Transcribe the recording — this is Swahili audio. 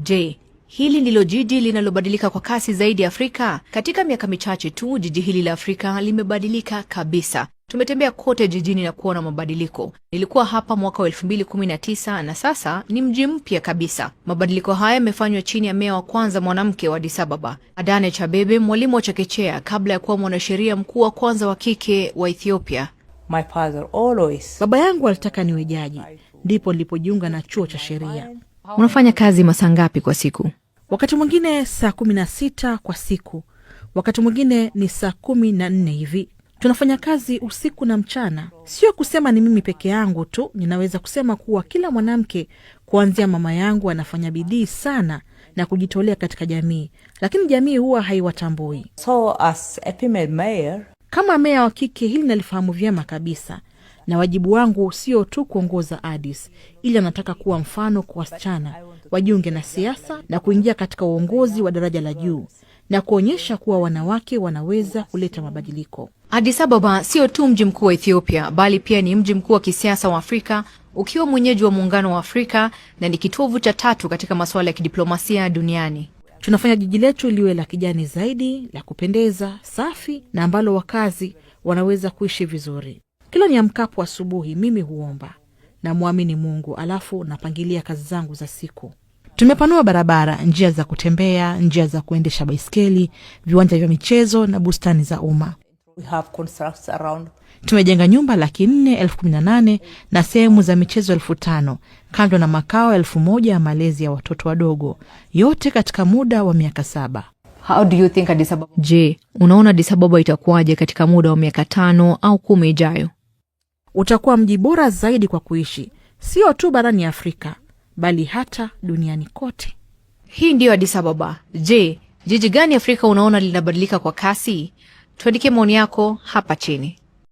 Je, hili ndilo jiji linalobadilika kwa kasi zaidi Afrika? Katika miaka michache tu, jiji hili la Afrika limebadilika kabisa. Tumetembea kote jijini na kuona mabadiliko. Nilikuwa hapa mwaka wa 2019 na sasa ni mji mpya kabisa. Mabadiliko haya yamefanywa chini ya meya wa kwanza mwanamke wa Addis Ababa, Adanecha Abebe, mwalimu wa chekechea kabla ya kuwa mwanasheria mkuu wa kwanza wa kike wa Ethiopia. Baba yangu alitaka niwe jaji, ndipo nilipojiunga na chuo cha sheria. Unafanya kazi masaa ngapi kwa siku? Wakati mwingine saa 16 kwa siku, wakati mwingine ni saa 14 hivi. Tunafanya kazi usiku na mchana. Sio kusema ni mimi peke yangu tu, ninaweza kusema kuwa kila mwanamke kuanzia mama yangu anafanya bidii sana na kujitolea katika jamii, lakini jamii huwa haiwatambui. As a female mayor, kama meya wa kike hili nalifahamu vyema kabisa, na wajibu wangu sio tu kuongoza Addis, ili nataka kuwa mfano kwa wasichana wajiunge na siasa na kuingia katika uongozi wa daraja la juu na kuonyesha kuwa wanawake wanaweza kuleta mabadiliko. Addis Ababa sio tu mji mkuu wa Ethiopia, bali pia ni mji mkuu wa kisiasa wa Afrika, ukiwa mwenyeji wa muungano wa Afrika na ni kitovu cha 3 katika masuala ya kidiplomasia duniani. Tunafanya jiji letu liwe la kijani zaidi, la kupendeza, safi na ambalo wakazi wanaweza kuishi vizuri. Kila niamkapo asubuhi mimi huomba na muamini Mungu, alafu napangilia kazi zangu za siku. Tumepanua barabara, njia za kutembea, njia za kuendesha baiskeli, viwanja vya michezo na bustani za umma. Tumejenga nyumba 418,000 na sehemu za michezo 5,000, kando na makao 1,000 ya malezi ya watoto wadogo, yote katika muda wa miaka 7. How do you think Addis Ababa? Je, unaona Addis Ababa itakuwaje katika muda wa miaka 5 au 10 ijayo? Utakuwa mji bora zaidi kwa kuishi, sio tu barani Afrika, bali hata duniani kote. Hii ndiyo Addis Ababa. Je, jiji gani Afrika unaona linabadilika kwa kasi? Tuandike maoni yako hapa chini.